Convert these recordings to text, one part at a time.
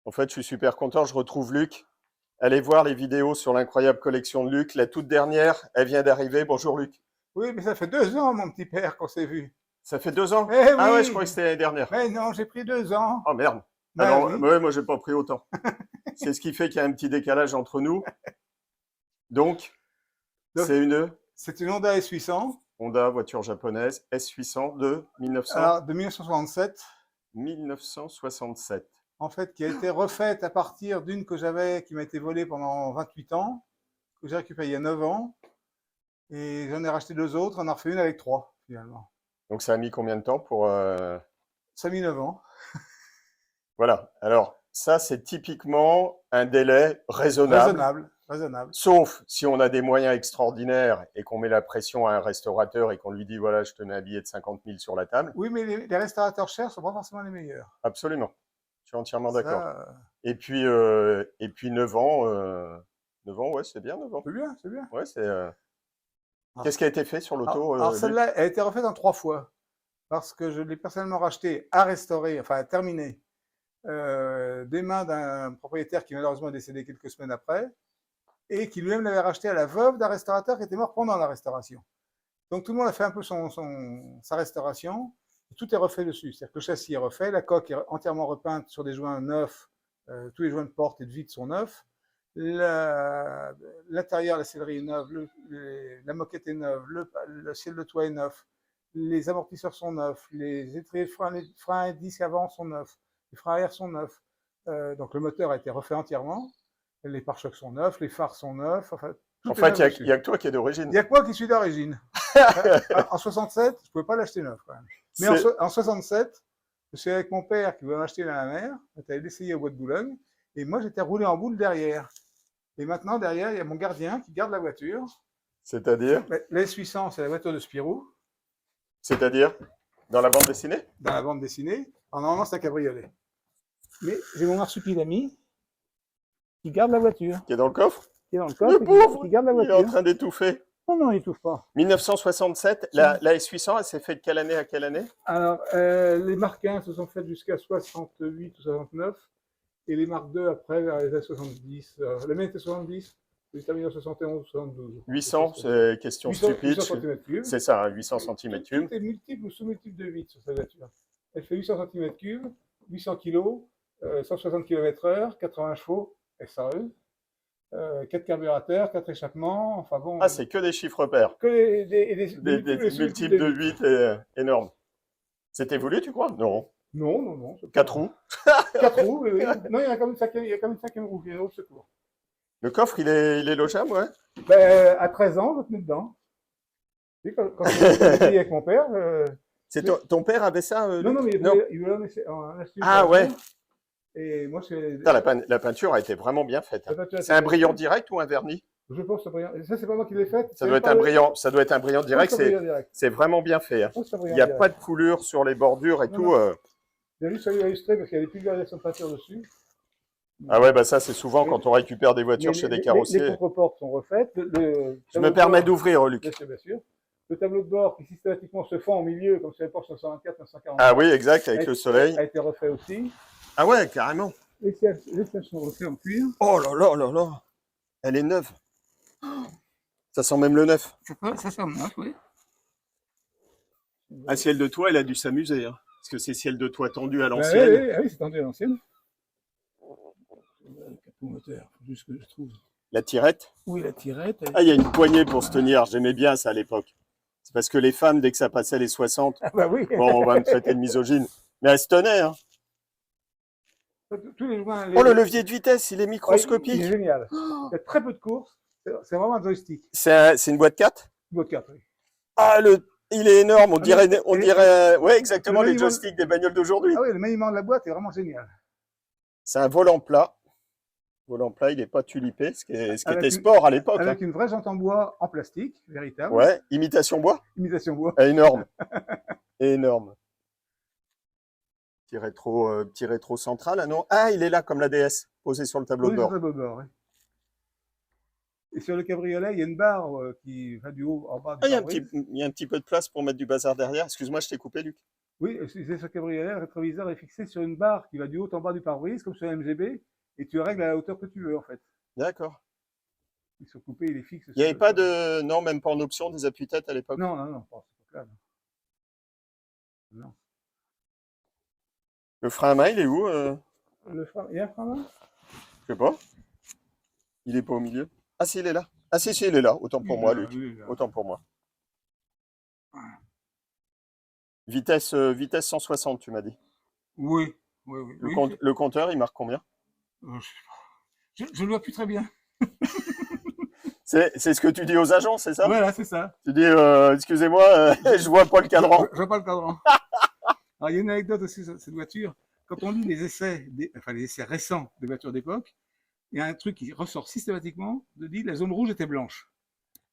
En fait, je suis super content, je retrouve Luc. Allez voir les vidéos sur l'incroyable collection de Luc. La toute dernière, elle vient d'arriver. Bonjour Luc. Oui, mais ça fait 2 ans, mon petit père, qu'on s'est vu. Ça fait 2 ans? Eh Ah ouais, je croyais oui! que c'était l'année dernière. Mais non, j'ai pris 2 ans. Oh merde. Ah Ben non, oui. ouais, moi j'ai pas pris autant. C'est ce qui fait qu'il y a un petit décalage entre nous. Donc, Donc, c'est une c'est une Honda S800, Honda voiture japonaise S800 de 1900 alors, de 1967, 1967. en fait, qui a été refaite à partir d'une que j'avais, qui m'a été volée pendant 28 ans, que j'ai récupérée il y a 9 ans. Et j'en ai racheté 2 autres, on en a refait une avec 3, finalement. Donc ça a mis combien de temps pour... Ça a mis 9 ans. Voilà. Alors, ça c'est typiquement un délai raisonnable. Raisonnable, raisonnable. Sauf si on a des moyens extraordinaires et qu'on met la pression à un restaurateur et qu'on lui dit voilà, je te mets un billet de 50 000 sur la table. Oui, mais les restaurateurs chers sont pas forcément les meilleurs. Absolument. Je suis entièrement d'accord. Ça, Et puis 9 ans, 9 ans, ouais, c'est bien 9 ans. c'est bien, c'est bien. Ouais, c'est. Qu'est-ce qui a été fait sur l'auto, Alors Luc? celle-là, elle a été refaite en 3 fois. Parce que je l'ai personnellement racheté à restaurer, enfin à terminer, des mains d'un propriétaire qui malheureusement est décédé quelques semaines après, et qui lui-même l'avait racheté à la veuve d'un restaurateur qui était mort pendant la restauration. Donc tout le monde a fait un peu sa restauration, et tout est refait dessus. C'est-à-dire que le châssis est refait, la coque est entièrement repeinte sur des joints neufs, tous les joints de porte et de vitre sont neufs, l'intérieur, la sellerie est neuve, la moquette est neuve, le ciel de toit est neuf, les amortisseurs sont neufs, les étriers, les freins et disques avant sont neufs, les freins arrière sont neufs. Donc le moteur a été refait entièrement, les pare-chocs sont neufs, les phares sont neufs, enfin tout En est fait, neuf il dessus. n'y a que toi qui es Il d'origine. n'y a que moi qui suis d'origine. En 67, je ne pouvais pas l'acheter neuf quand même. Mais en 67, je suis avec mon père qui voulait en acheter dans la mer, on est allé l'essayer au bois de Boulogne, et moi j'étais roulé en boule derrière. Et maintenant, derrière, il y a mon gardien qui garde la voiture. C'est-à-dire La S800, c'est la voiture de Spirou, C'est-à-dire dans la bande dessinée? dans la bande dessinée. Alors, normalement, c'est un cabriolet. Mais j'ai mon marsupilami qui garde la voiture. Qui est dans le coffre? Qui est dans le Le coffre pauvre, qui garde la il est voiture. en train d'étouffer. Non, non, il n'étouffe pas. 1967, la S800, elle s'est faite de quelle année à quelle année? Alors, les Mark 1 se sont faites jusqu'à 68 ou 69. Et les Mark II après, vers les années 70. La mienne était 70, j'ai terminé en 71 ou 72. 800, c'est question 800 stupide. 800 cm3. C'est ça, hein, 800 Tout cm3. est multiple ou sous-multiple de 8 sur cette voiture. Elle fait 800 cm3, 800 kg, 160 km/h, 80 chevaux, SAE, 4 carburateur, 4 échappements, enfin bon. Ah, c'est que des chiffres pairs. Que Des multiples de 8 énormes. C'était voulu, tu crois? Non. Non, non, non. 4 roues. 4 roues, oui, oui. Non, il y a quand même une cinquième roue, il y a une autre secours. Le coffre, il est logeable, ouais. Ben, à 13 ans, je te mets dedans. Quand j'étais avec mon père. C'est ton père avait ça, non, non, mais il voulait en acheter une. Ah ouais. Et moi, c'est. Putain, la peinture a été vraiment bien faite. C'est un brillant direct ou un vernis? Je pense que c'est brillant. Ça, c'est pas moi qui l'ai fait. Ça doit être un brillant direct. C'est vraiment bien fait. Hein. Il n'y a pas de coulure sur les bordures et tout. J'ai juste fallu illustrer parce qu'il y a des pulvérisations de peinture dessus. Ah ouais, bah ça c'est souvent quand on récupère des voitures chez des carrossiers. Les contreportes sont refaites. Je me permets d'ouvrir, Luc. Bien sûr, bien sûr. Le tableau de bord qui systématiquement se fend au milieu, comme sur les Porsche 924, 940. Ah oui, exact, avec le soleil. A été refait aussi. Ah ouais, carrément. Les sièges sont refaits en cuir. Oh là là là là. Elle est neuve. Ça sent même le neuf. Ça sent neuf, oui. Un ciel de toit, il a dû s'amuser. Hein. Parce que c'est ciel de toit tendu à l'ancienne. Oui, c'est tendu à l'ancienne. Le capot moteur, juste que je trouve. La tirette? Oui, la tirette. Ah, il y a une poignée pour se tenir. J'aimais bien ça à l'époque. C'est parce que les femmes, dès que ça passait les 60, ah bah oui. Bon, on va me traiter de misogyne. Mais elles se tenaient. Hein. Oh, le levier de vitesse, il est microscopique. Il est génial. Il y a très peu de courses. C'est vraiment un joystick. C'est une boîte 4? Une boîte 4, oui. Ah, il est énorme. On dirait, ouais, exactement les joysticks des bagnoles d'aujourd'hui. Ah oui, le maniement de la boîte est vraiment génial. C'est un volant plat. Volant plat, il n'est pas tulipé, ce qui était sport à l'époque. Avec une vraie jante en bois en plastique, véritable. Ouais, imitation bois. Imitation bois. Énorme. Énorme. Petit rétro central, ah non? Ah, il est là comme la DS, posé sur le tableau de bord. Sur le tableau de bord, oui. Et sur le cabriolet, il y a une barre qui va du haut en bas. Ah, il y a un petit peu de place pour mettre du bazar derrière. Excuse-moi, je t'ai coupé, Luc. Oui, c'est sur cabriolet, le rétroviseur est fixé sur une barre qui va du haut en bas du pare-brise, comme sur un MGB, et tu règles à la hauteur que tu veux, en fait. D'accord. Ils sont coupés, il est fixe. Il n'y avait pas de... Non, même pas en option des appuis-têtes à l'époque. Non, non, non, pas à cette époque-là, non. Le frein à main, il est où Le frein, il y a un frein à main? Je sais pas. Il est pas au milieu. Ah si, il est là. Ah si, il est là. Autant pour moi, Luc. Il est là. Autant pour moi. Vitesse 160, tu m'as dit. Oui, oui, oui. Le compteur, il marque combien? Je ne le vois plus très bien. C'est ce que tu dis aux agents, c'est ça? Voilà, c'est ça. Tu dis, excusez-moi, je vois pas le cadran. Je vois pas le cadran. Alors, il y a une anecdote aussi sur cette voiture. Quand on lit les essais, les essais récents des voitures d'époque, il y a un truc qui ressort systématiquement, de dire la zone rouge était blanche.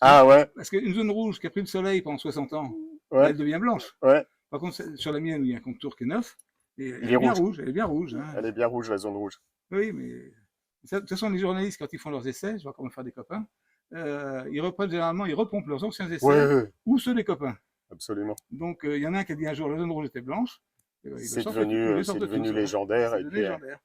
Ah ouais, Parce qu'une zone rouge qui a pris le soleil pendant 60 ans, ouais, elle devient blanche. ouais. Par contre, sur la mienne, où il y a un contour qui est neuf, et elle Il est est bien rouge. rouge. Elle est bien rouge. Hein. Elle est bien rouge, la zone rouge. Oui, mais de toute façon, les journalistes, quand ils font leurs essais, je vois comment faire des copains, ils reprennent généralement, ils repompent leurs anciens essais Ouais, ou ceux des copains. absolument. Donc, il y en a un qui a dit un jour la zone rouge était blanche. C'est devenu légendaire. C'est Et devenu puis, légendaire.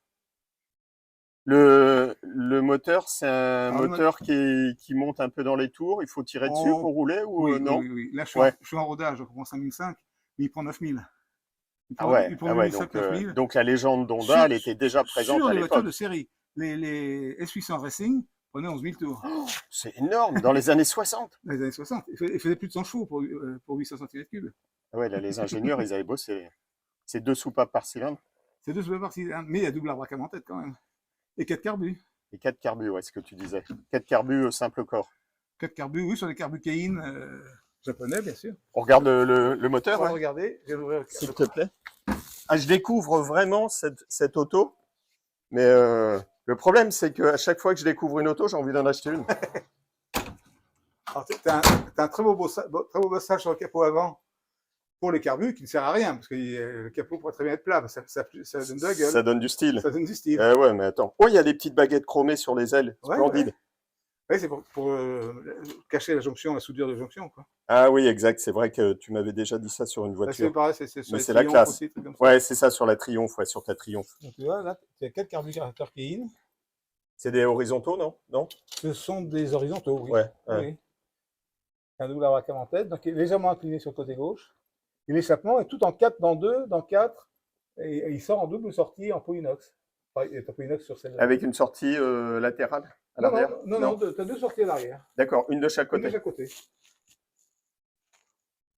le moteur, c'est un Alors, moteur qui monte un peu dans les tours. Il faut tirer dessus Oh, pour rouler ou oui, non? oui, oui. Là, Ouais. je suis en rodage, je prends 5005, mais il prend 9000. Ah ouais, Il prend ah ouais. 8500, 9000. Donc la légende d'Honda, elle était déjà présente Sur à les voitures l'époque. de série. Les S800 Racing prenaient 11 000 tours. Oh, c'est énorme, dans les années 60. Dans les années 60. Il faisait plus de 100 chevaux pour 800 cm3. Ah ouais, là, les ingénieurs, ils avaient bossé. C'est 2 soupapes par cylindre C'est deux par mais il y a double arbre à cam en tête quand même. Et 4 carbus. et 4 carbus, ouais, ce que tu disais. 4 carbus simple corps. 4 carbus, oui, sur les carbus Cayenne japonais, bien sûr. On regarde le moteur, On va ouais, regarder. Je vais l'ouvrir. s'il te plaît. Ah, je découvre vraiment cette auto, mais le problème, c'est qu'à chaque fois que je découvre une auto, j'ai envie d'en acheter une. Alors, t'as un très beau bossage sur le capot avant pour les carbus qui ne sert à rien, parce que le capot pourrait très bien être plat, ça donne de la gueule. Ça donne du style. Ça donne du style. Ouais, mais attends. Oh, il y a des petites baguettes chromées sur les ailes. Ouais, Splendide. ouais. Ouais, c'est pour cacher la jonction, la soudure de jonction. Quoi. Ah oui, exact. C'est vrai que tu m'avais déjà dit ça sur une Là, voiture. c'est pareil, c'est Mais c'est la classe. aussi, comme ça. Ouais, c'est ça, sur la Triumph, ouais, sur ta Triumph. Donc, tu vois, là, tu as 4 carburateurs Cayenne. C'est des horizontaux, non? Non? Ce sont des horizontaux, oui. Ouais. Oui. Un double arbre à cam en tête, donc il est légèrement incliné sur le côté gauche. Et l'échappement est tout en 4 dans 2, dans 4, et il sort en double sortie en peau inox. Enfin, il est en peau inox sur celle-là. Avec une sortie latérale à Non, l'arrière? non, tu as 2 sorties à l'arrière. D'accord, une de chaque Une de côté. chaque côté.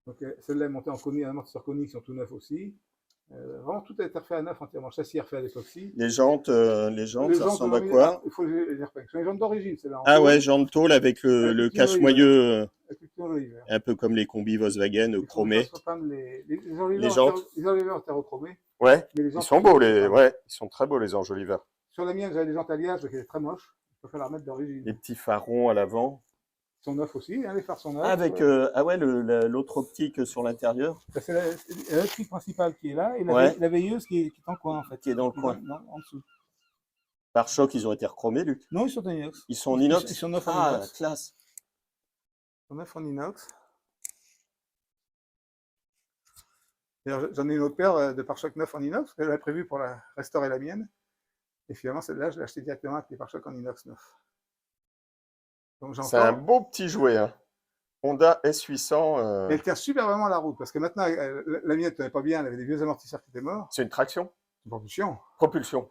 Donc celle-là est montée en Koni, amortisseurs Koni qui sont tout neufs aussi. Vraiment, tout a été refait à neuf entièrement. Le châssis est refait à l'époxy. Les jantes, ça ressemble à quoi? Il faut les repérer. Ce sont les jantes d'origine, celles-là. Ah ouais, jantes tôle avec le cache-moyeu, Avec le petit Oliver. un peu comme les combis Volkswagen chromés. Les jantes. enjoliveurs terrochromés. Ouais, Mais les ils jantes sont beaux, ouais, ils sont très beaux les enjoliveurs. Sur la mienne, j'avais des jantes alliages, qui étaient très moches. Je préfère la remettre d'origine. Les petits farons à l'avant. Ils sont neufs aussi, hein, les phares sont neufs. Avec ah ouais, l'autre optique sur l'intérieur. C'est l'optique principale qui est là, et Ouais. la veilleuse qui est en coin, en fait. Qui est dans le coin. En dessous. Par choc, ils ont été rechromés, Luc. Non, ils sont en inox. Ils sont en inox. Ils sont neufs en Ah, inox. classe. Ils sont neufs en inox. J'en ai une autre paire de pare-chocs neufs en inox, que j'avais prévu pour restaurer la mienne. Et finalement, celle-là, je l'ai achetée directement avec les pare-chocs en inox neufs. C'est un beau petit jouet, hein. Honda S800. Elle tient superbement la route, parce que maintenant, la mienne ne tenait pas bien, elle avait des vieux amortisseurs qui étaient morts. C'est une traction? Propulsion. Propulsion.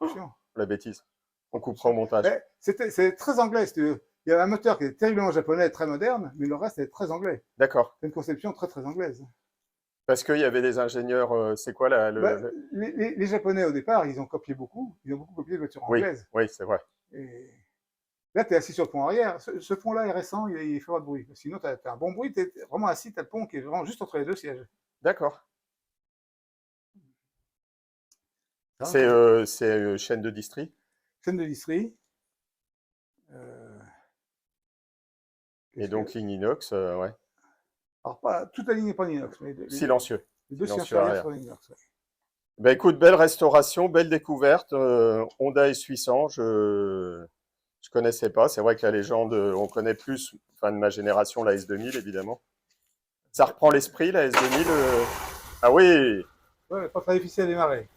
La bêtise. On coupera au montage. C'est très anglais, si tu veux. Il y avait un moteur qui est terriblement japonais, très moderne, mais le reste est très anglais. D'accord. C'est une conception très très anglaise. Parce qu'il y avait des ingénieurs, c'est quoi les Japonais au départ, ils ont copié beaucoup, ils ont beaucoup copié les voitures anglaises. Oui, c'est vrai. Et là, tu es assis sur le pont arrière. Ce pont-là est récent, il fait pas de bruit. Sinon, tu as un bon bruit, tu es vraiment assis, tu as le pont qui est vraiment juste entre les deux sièges. D'accord. C'est chaîne de distri? Chaîne de distri. Et donc ligne inox, ouais. Alors, toute la ligne n'est pas en inox. Mais Silencieux. Les deux Silencieux sièges sont en inox. Ouais. Ben écoute, belle restauration, belle découverte. Honda S800, je connaissais pas. C'est vrai que la légende, on connaît plus, enfin de ma génération, la S2000 évidemment. Ça reprend l'esprit, la S2000. Ah oui, Ouais, pas très difficile à démarrer.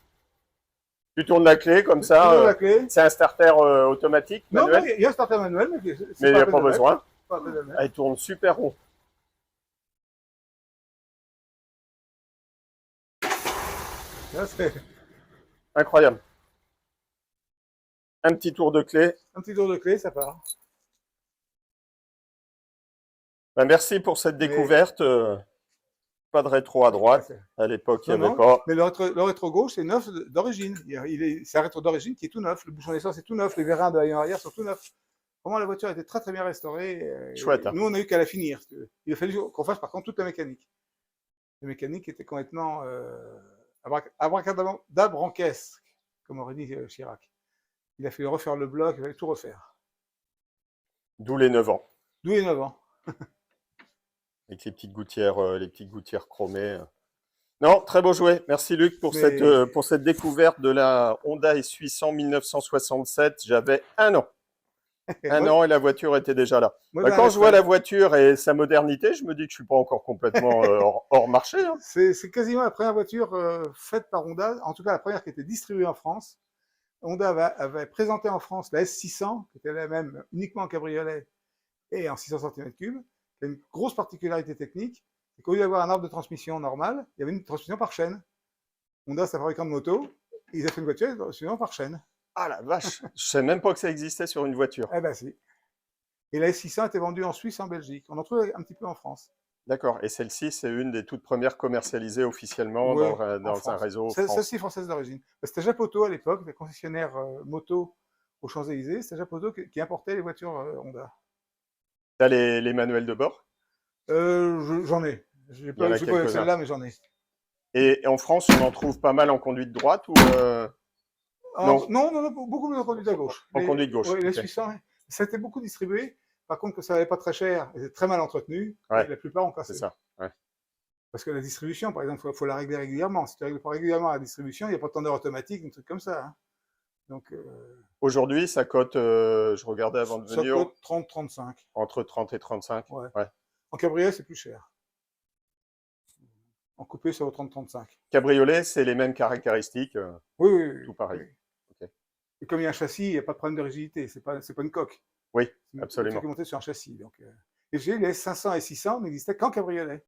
Tu tournes la clé comme ça. Toujours la clé. C'est un starter automatique, Non, manuel, il y a un starter manuel, mais mais c'est il pas n'y la a peine pas de le mettre. besoin. Pas la peine de le mettre. Elle tourne super rond. Là, c'est Incroyable. Un petit tour de clé. un petit tour de clé, ça part. Ben, merci pour cette Mais- découverte. Pas de rétro à droite. À l'époque, il n'y Non, avait non, pas. mais le rétro gauche, c'est neuf d'origine. C'est un rétro d'origine qui est tout neuf. Le bouchon d'essence est tout neuf. Les vérins de arrière sont tout neufs. Vraiment, la voiture a été très très bien restaurée. Chouette. Hein. Nous, on a eu qu'à la finir. Il a fallu qu'on fasse par contre toute la mécanique. La mécanique était complètement abracadabranquesque, comme aurait dit Chirac. Il a fallu refaire le bloc, il fallait tout refaire. D'où les 9 ans. D'où les 9 ans. Avec les petites gouttières chromées. Non, très beau jouet. Merci Luc pour cette découverte de la Honda S800 1967. J'avais 1 an. Un an et la voiture était déjà là. Moi, Quand je vois la voiture et sa modernité, je me dis que je suis pas encore complètement hors marché. Hein. C'est quasiment la première voiture faite par Honda, en tout cas la première qui était distribuée en France. Honda avait présenté en France la S600, qui était la même uniquement en cabriolet et en 600 cm3, qui a une grosse particularité technique, c'est qu'au lieu d'avoir un arbre de transmission normal, il y avait une transmission par chaîne. Honda, c'est un fabricant de moto, ils ont fait une voiture de transmission par chaîne. Ah la vache, je sais même pas que ça existait sur une voiture. Eh ben si. Et la S600 a été vendue en Suisse et en Belgique. On en trouve un petit peu en France. D'accord, et celle-ci, c'est une des toutes premières commercialisées officiellement dans un réseau France. Celle-ci française d'origine. C'était Japoto à l'époque, des concessionnaires moto aux Champs-Élysées. C'était Japoto qui importait les voitures Honda. T'as les manuels de bord? J'en ai. Je n'ai pas avec celle-là, mais j'en ai. Et en France, on en trouve pas mal en conduite droite ou non, beaucoup plus en conduite à gauche. En conduite gauche. Oui, les S800, ça a été beaucoup distribué. Par contre, que ça n'allait pas très cher, et c'était très mal entretenu, ouais, la plupart ont cassé. C'est ça. Ouais. Parce que la distribution, par exemple, il faut la régler régulièrement. Si tu ne règles pas régulièrement la distribution, il n'y a pas de tendeur automatique, un truc comme ça. Hein. Donc, aujourd'hui, ça cote, je regardais avant de venir. Ça cote 30-35. Entre 30 et 35. Ouais. Ouais. En cabriolet, c'est plus cher. En coupé, ça vaut 30-35. Cabriolet, c'est les mêmes caractéristiques. Oui. Tout pareil. Oui. Okay. Et comme il y a un châssis, il n'y a pas de problème de rigidité. C'est pas une coque. Oui, absolument. C'est monté sur un châssis. Donc, et j'ai les S500 et 600 n'existaient qu'en cabriolet.